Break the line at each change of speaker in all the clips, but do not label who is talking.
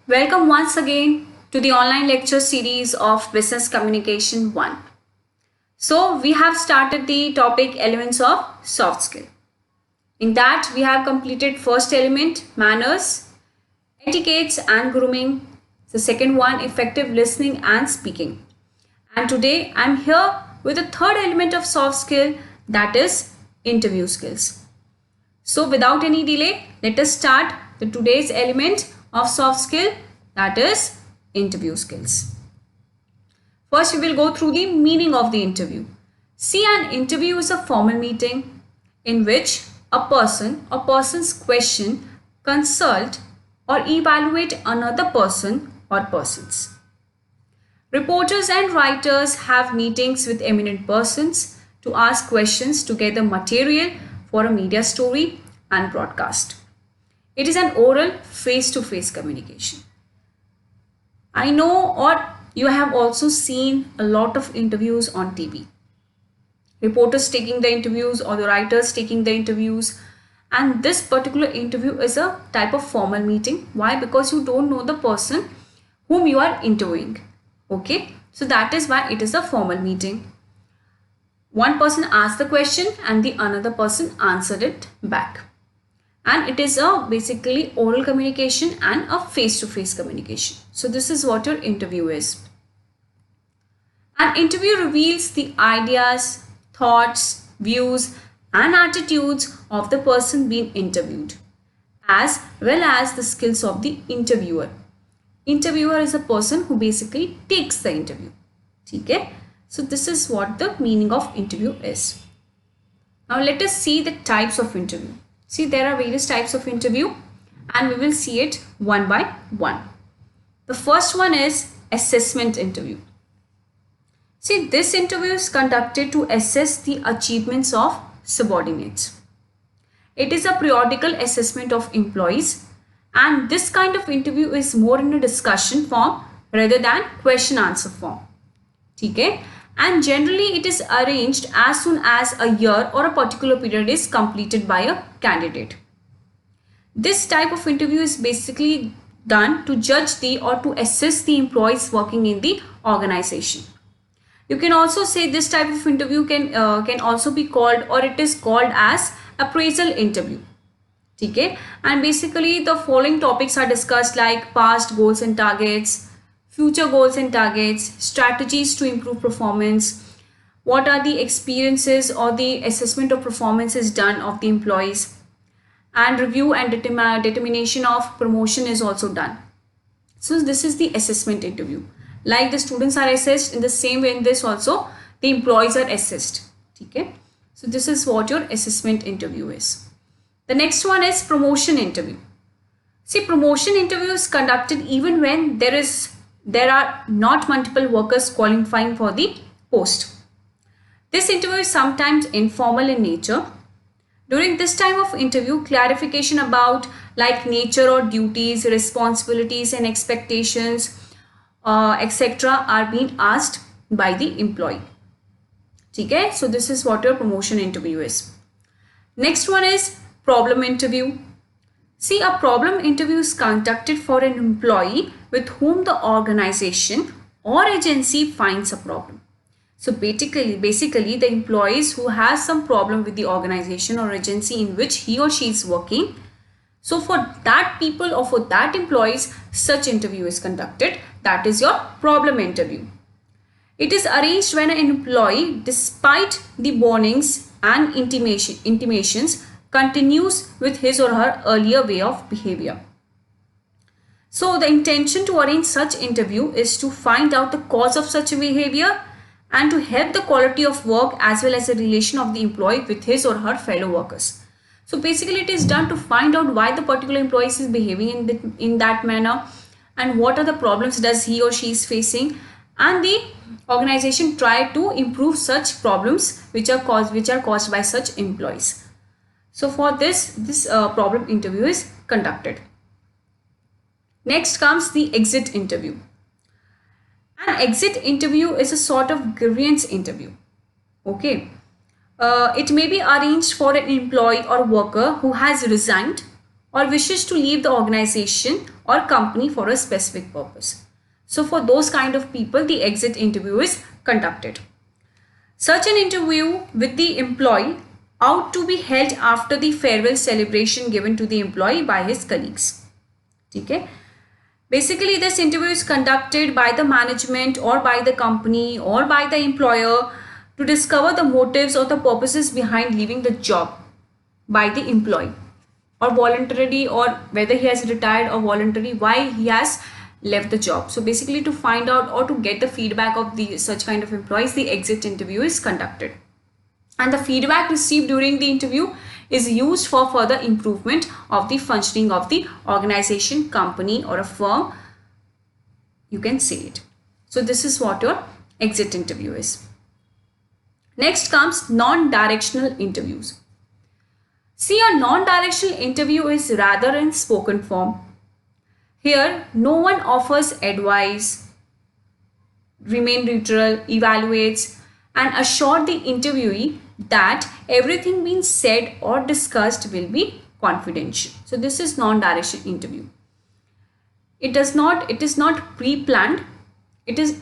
Welcome once again to the online lecture series of Business Communication 1. So, we have started the topic elements of soft skill. In that, we have completed first element, manners, etiquettes and grooming. The second one, effective listening and speaking. And today, I'm here with the third element of soft skill, that is interview skills. So, without any delay, let us start the today's element of soft skill, that is interview skills. First, we will go through the meaning of the interview. See, an interview is a formal meeting in which a person or person's question consult or evaluate another person or persons. Reporters and writers have meetings with eminent persons to ask questions to gather material for a media story and broadcast. It is an oral face-to-face communication. I know, or you have also seen a lot of interviews on TV. Reporters taking the interviews or the writers taking the interviews. And this particular interview is a type of formal meeting. Why? Because you don't know the person whom you are interviewing. Okay, so that is why it is a formal meeting. One person asked the question and the another person answered it back. And it is a basically oral communication and a face-to-face communication. So this is what your interview is. An interview reveals the ideas, thoughts, views and attitudes of the person being interviewed, as well as the skills of the interviewer. Interviewer is a person who basically takes the interview. Okay? So this is what the meaning of interview is. Now let us see the types of interview. See, there are various types of interview and we will see it one by one. The first one is assessment interview. See, this interview is conducted to assess the achievements of subordinates. It is a periodical assessment of employees, and this kind of interview is more in a discussion form rather than question answer form. Okay? And generally it is arranged as soon as a year or a particular period is completed by a candidate. This type of interview is basically done to judge the or to assess the employees working in the organization. You can also say this type of interview can also be called, or it is called as appraisal interview. Okay? And basically the following topics are discussed, like past goals and targets, future goals and targets, strategies to improve performance, what are the experiences or the assessment of performance is done of the employees, and review and determination of promotion is also done. So this is the assessment interview. Like the students are assessed, in the same way in this also the employees are assessed. Okay? So this is what your assessment interview is. The next one is promotion interview. See, promotion interview is conducted even when there are not multiple workers qualifying for the post. This interview is sometimes informal in nature. During this time of interview, clarification about like nature or duties, responsibilities and expectations, etc. are being asked by the employee. Okay? So this is what your promotion interview is. Next one is problem interview. See, a problem interview is conducted for an employee with whom the organization or agency finds a problem. So basically the employees who has some problem with the organization or agency in which he or she is working. So for that people or for that employees, such interview is conducted. That is your problem interview. It is arranged when an employee, despite the warnings and intimations, continues with his or her earlier way of behavior. So the intention to arrange such interview is to find out the cause of such behavior and to help the quality of work as well as the relation of the employee with his or her fellow workers. So basically it is done to find out why the particular employee is behaving in that manner and what are the problems does he or she is facing, and the organization try to improve such problems which are caused by such employees. So for this problem interview is conducted. Next comes the exit interview. An exit interview is a sort of grievance interview. Okay. It may be arranged for an employee or worker who has resigned or wishes to leave the organization or company for a specific purpose. So for those kind of people, the exit interview is conducted. Such an interview with the employee ought to be held after the farewell celebration given to the employee by his colleagues. Okay? Basically, this interview is conducted by the management or by the company or by the employer to discover the motives or the purposes behind leaving the job by the employee, or voluntarily, or whether he has retired or voluntarily, why he has left the job. So basically, to find out or to get the feedback of the such kind of employees, the exit interview is conducted. And the feedback received during the interview is used for further improvement of the functioning of the organization, company, or a firm. You can say it. So this is what your exit interview is. Next comes non-directional interviews. See, a non-directional interview is rather in spoken form. Here, no one offers advice, remain neutral, evaluates, and assure the interviewee that everything being said or discussed will be confidential. So this is non-directional interview. It is not pre-planned. It is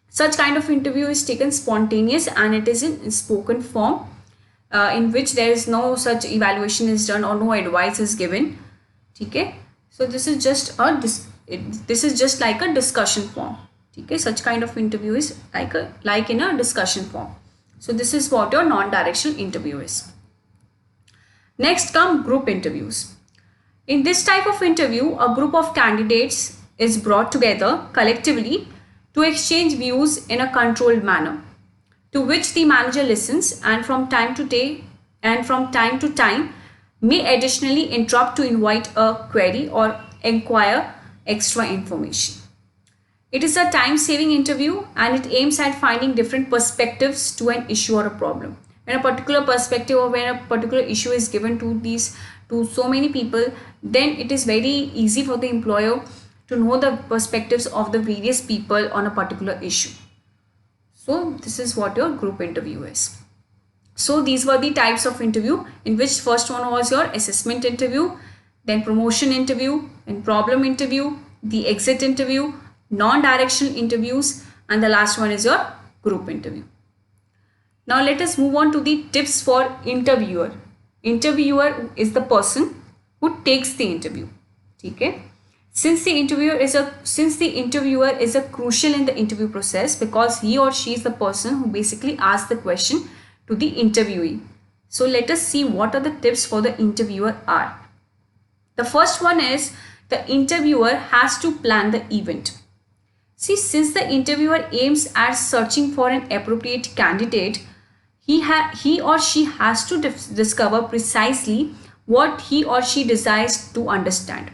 such kind of interview is taken spontaneous, and it is in spoken form, in which there is no such evaluation is done or no advice is given. Okay, so this is just like a discussion form. Okay, such kind of interview is like in a discussion form. So this is what your non-directional interview is. Next come group interviews. In this type of interview, a group of candidates is brought together collectively to exchange views in a controlled manner, to which the manager listens and from time to time may additionally interrupt to invite a query or inquire extra information. It is a time-saving interview, and it aims at finding different perspectives to an issue or a problem. When a particular perspective or when a particular issue is given to so many people, then it is very easy for the employer to know the perspectives of the various people on a particular issue. So this is what your group interview is. So these were the types of interview, in which first one was your assessment interview, then promotion interview, and problem interview, the exit interview, non-directional interviews, and the last one is your group interview. Now let us move on to the tips for interviewer. Interviewer is the person who takes the interview. Okay? Since the interviewer is a crucial in the interview process, because he or she is the person who basically asks the question to the interviewee. So let us see what are the tips for the interviewer are. The first one is the interviewer has to plan the event. See, since the interviewer aims at searching for an appropriate candidate, he or she has to discover precisely what he or she desires to understand.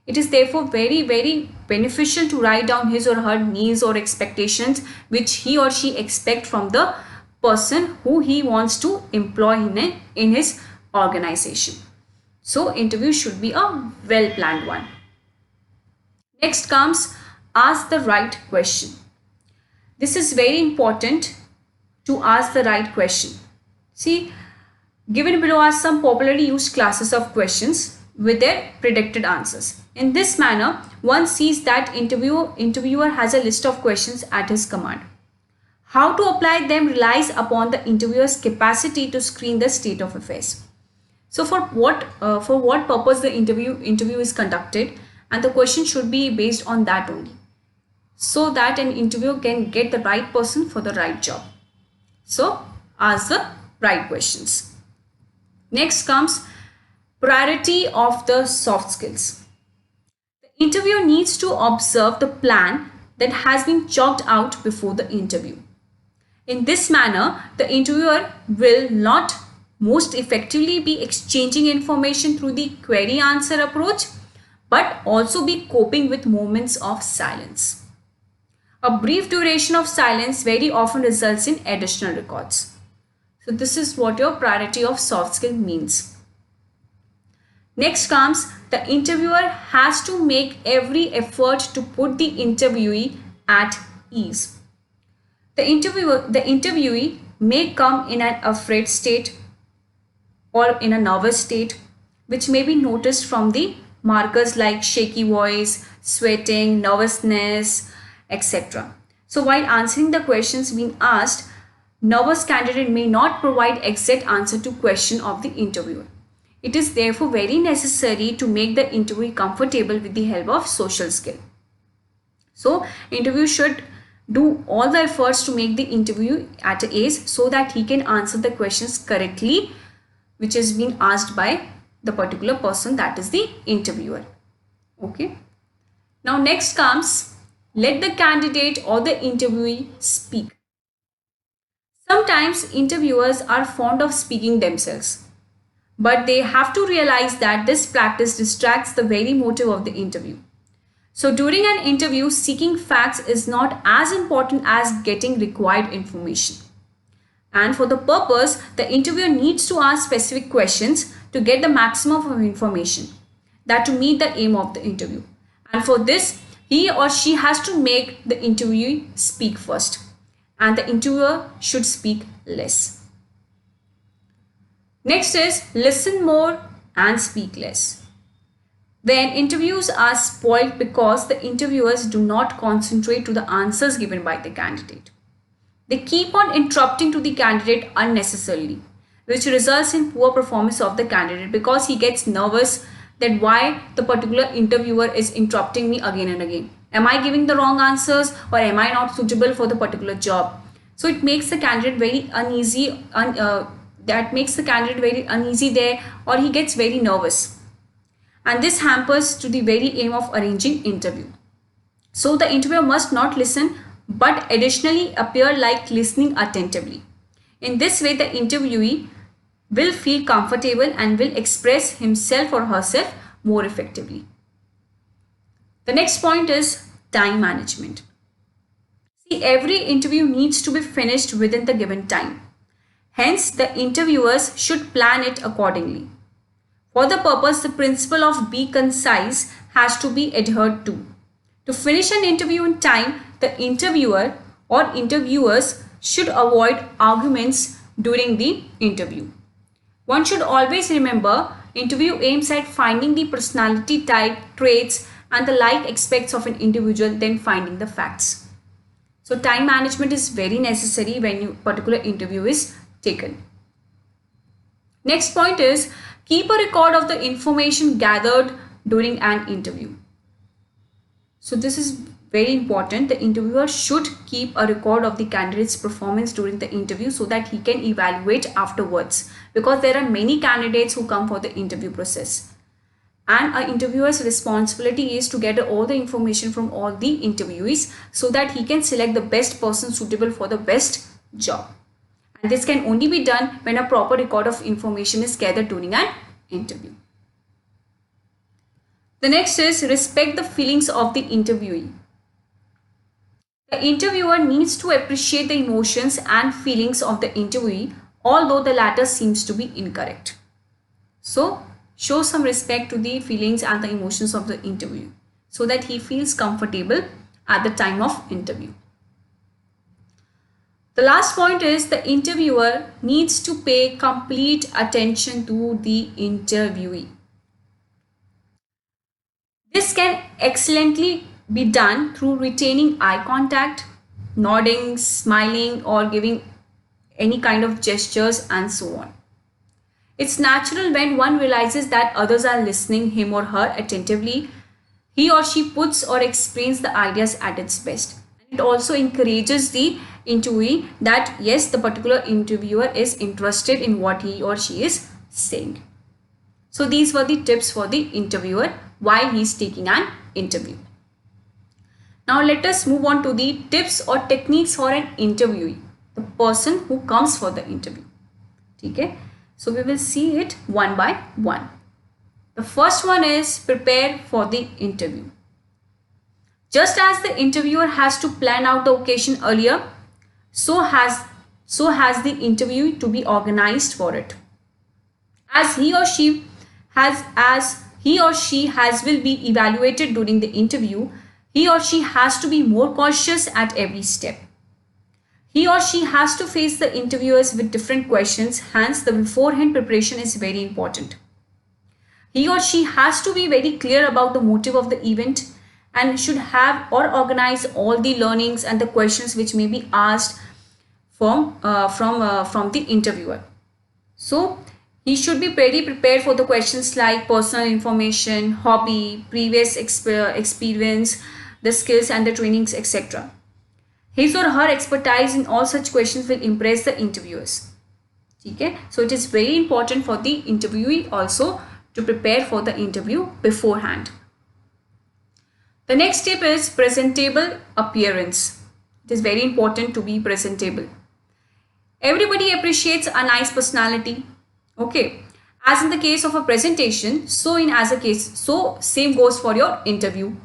It is therefore very, very beneficial to write down his or her needs or expectations which he or she expects from the person who he wants to employ in his organization. So interview should be a well-planned one. Next comes ask the right question. This is very important to ask the right question. See, given below are some popularly used classes of questions with their predicted answers. In this manner, one sees that interviewer has a list of questions at his command. How to apply them relies upon the interviewer's capacity to screen the state of affairs. So for what purpose the interview is conducted, and the question should be based on that only, so that an interviewer can get the right person for the right job. So ask the right questions. Next comes priority of the soft skills. The interviewer needs to observe the plan that has been chalked out before the interview. In this manner, the interviewer will not most effectively be exchanging information through the query answer approach, but also be coping with moments of silence. A brief duration of silence very often results in additional records. So this is what your priority of soft skill means. Next comes the interviewer has to make every effort to put the interviewee at ease. The interviewee may come in an afraid state or in a nervous state, which may be noticed from the markers like shaky voice, sweating, nervousness, etc. So while answering the questions being asked, nervous candidate may not provide exact answer to question of the interviewer. It is therefore very necessary to make the interviewee comfortable with the help of social skill. So interviewer should do all the efforts to make the interview at a ace so that he can answer the questions correctly which is being asked by the particular person, that is the interviewer. Okay. Now next comes, let the candidate or the interviewee speak. Sometimes interviewers are fond of speaking themselves, but they have to realize that this practice distracts the very motive of the interview. So during an interview, seeking facts is not as important as getting required information. And for the purpose, the interviewer needs to ask specific questions to get the maximum of information, that to meet the aim of the interview. And for this, he or she has to make the interviewee speak first, and the interviewer should speak less. Next is listen more and speak less. When interviews are spoiled because the interviewers do not concentrate to the answers given by the candidate. They keep on interrupting to the candidate unnecessarily, which results in poor performance of the candidate because he gets nervous that why the particular interviewer is interrupting me again and again. Am I giving the wrong answers or am I not suitable for the particular job? So it makes the candidate very uneasy, that makes the candidate very uneasy there, or he gets very nervous. And this hampers to the very aim of arranging interview. So the interviewer must not listen but additionally appear like listening attentively. In this way, the interviewee will feel comfortable and will express himself or herself more effectively. The next point is time management. See, every interview needs to be finished within the given time. Hence, the interviewers should plan it accordingly. For the purpose, the principle of be concise has to be adhered to. To finish an interview in time, the interviewer or interviewers should avoid arguments during the interview. One should always remember, interview aims at finding the personality type, traits, and the like aspects of an individual than finding the facts. So time management is very necessary when a particular interview is taken. Next point is keep a record of the information gathered during an interview. So this is very important. The interviewer should keep a record of the candidate's performance during the interview so that he can evaluate afterwards, because there are many candidates who come for the interview process. And an interviewer's responsibility is to get all the information from all the interviewees so that he can select the best person suitable for the best job. And this can only be done when a proper record of information is gathered during an interview. The next is respect the feelings of the interviewee. The interviewer needs to appreciate the emotions and feelings of the interviewee, although the latter seems to be incorrect. So, show some respect to the feelings and the emotions of the interview so that he feels comfortable at the time of interview. The last point is the interviewer needs to pay complete attention to the interviewee. This can excellently be done through retaining eye contact, nodding, smiling, or giving any kind of gestures and so on. It's natural when one realizes that others are listening him or her attentively. He or she puts or explains the ideas at its best. It also encourages the interviewee that yes, the particular interviewer is interested in what he or she is saying. So these were the tips for the interviewer while he is taking an interview. Now let us move on to the tips or techniques for an interviewee, the person who comes for the interview. Okay? So we will see it one by one. The first one is prepare for the interview. Just as the interviewer has to plan out the occasion earlier, so has the interview to be organized for it. As he or she will be evaluated during the interview, he or she has to be more cautious at every step. He or she has to face the interviewers with different questions, hence the beforehand preparation is very important. He or she has to be very clear about the motive of the event and should have or organize all the learnings and the questions which may be asked from the interviewer. So he should be very prepared for the questions like personal information, hobby, previous experience, the skills and the trainings, etc. His or her expertise in all such questions will impress the interviewers. Okay? So it is very important for the interviewee also to prepare for the interview beforehand. The next step is presentable appearance. It is very important to be presentable. Everybody appreciates a nice personality. Okay. As in the case of a presentation, so same goes for your interview.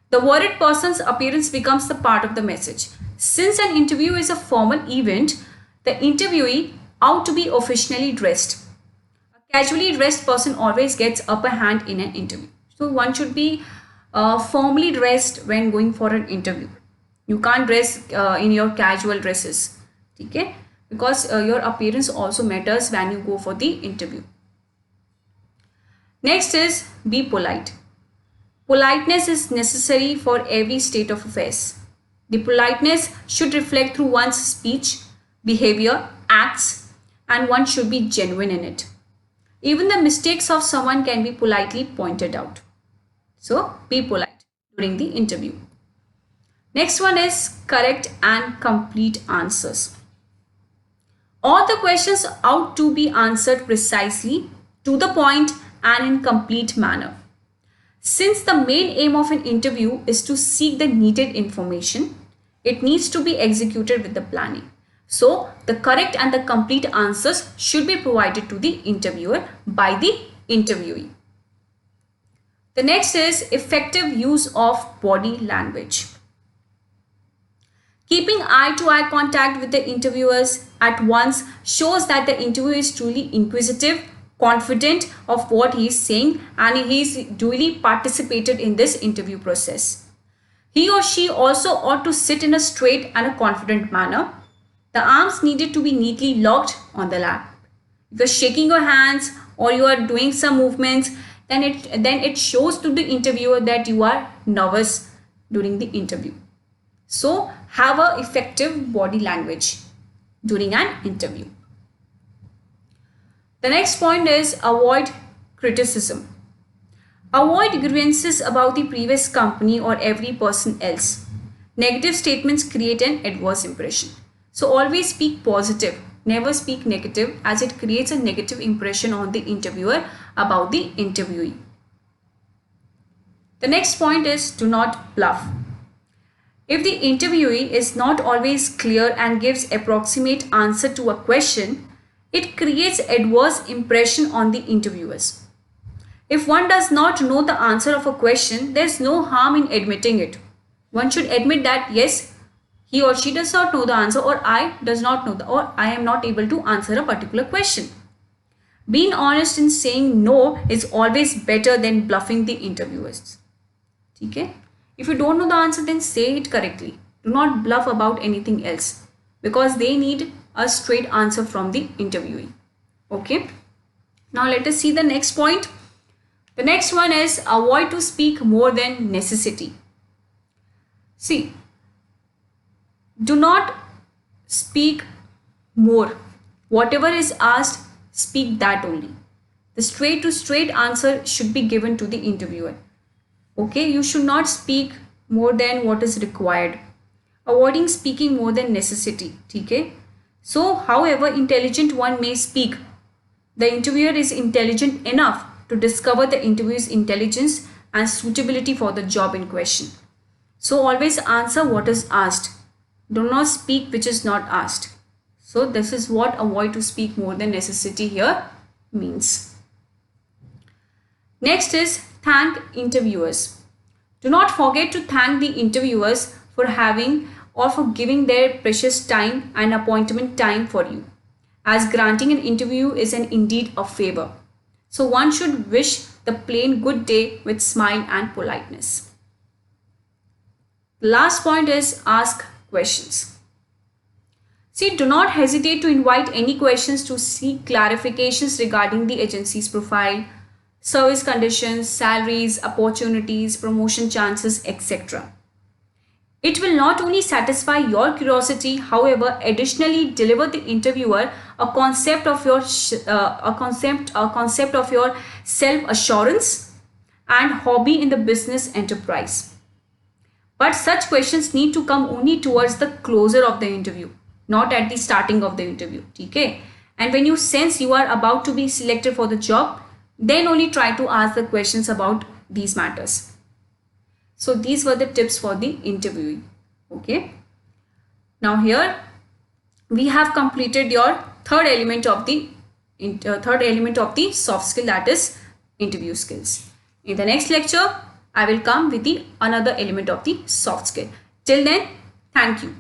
The worried person's appearance becomes the part of the message. Since an interview is a formal event, the interviewee ought to be officially dressed. A casually dressed person always gets upper hand in an interview. So one should be formally dressed when going for an interview. You can't dress in your casual dresses. Okay? Because your appearance also matters when you go for the interview. Next is be polite. Politeness is necessary for every state of affairs. The politeness should reflect through one's speech, behavior, acts, and one should be genuine in it. Even the mistakes of someone can be politely pointed out. So be polite during the interview. Next one is correct and complete answers. All the questions ought to be answered precisely, to the point, and in complete manner. Since the main aim of an interview is to seek the needed information, it needs to be executed with the planning. So, the correct and the complete answers should be provided to the interviewer by the interviewee. The next is effective use of body language. Keeping eye-to-eye contact with the interviewers at once shows that the interviewer is truly inquisitive, confident of what he is saying, and he is duly participated in this interview process. He or she also ought to sit in a straight and a confident manner. The arms needed to be neatly locked on the lap. If you are shaking your hands or you are doing some movements, then it shows to the interviewer that you are nervous during the interview. So have an effective body language during an interview. The next point is avoid criticism. Avoid grievances about the previous company or every person else. Negative statements create an adverse impression. So always speak positive, never speak negative, as it creates a negative impression on the interviewer about the interviewee. The next point is do not bluff. If the interviewee is not always clear and gives approximate answer to a question, it creates adverse impression on the interviewers. If one does not know the answer of a question, there is no harm in admitting it. One should admit that yes, he or she does not know the answer, or I does not know or I am not able to answer a particular question. Being honest in saying no is always better than bluffing the interviewers. Okay? If you don't know the answer, then say it correctly. Do not bluff about anything else, because they need a straight answer from the interviewee. Okay. Now let us see the next point. The next one is avoid to speak more than necessity. See, do not speak more. Whatever is asked, speak that only. The straight to straight answer should be given to the interviewer. Okay, you should not speak more than what is required. Avoiding speaking more than necessity. Okay. So, however intelligent one may speak, the interviewer is intelligent enough to discover the interviewee's intelligence and suitability for the job in question. So, always answer what is asked. Do not speak which is not asked. So, this is what avoid to speak more than necessity here means. Next is thank interviewers. Do not forget to thank the interviewers for having or for giving their precious time and appointment time for you, as granting an interview is indeed a favor. So one should wish the plain good day with smile and politeness. The last point is ask questions. See, do not hesitate to invite any questions to seek clarifications regarding the agency's profile, service conditions, salaries, opportunities, promotion chances, etc. It will not only satisfy your curiosity, however, additionally deliver the interviewer a concept of your self assurance and hobby in the business enterprise. But such questions need to come only towards the closer of the interview, not at the starting of the interview. Okay? And when you sense you are about to be selected for the job, then only try to ask the questions about these matters. So these were the tips for the interviewee. Okay. Now here we have completed your third element of the soft skill, that is interview skills. In the next lecture, I will come with the another element of the soft skill. Till then, thank you.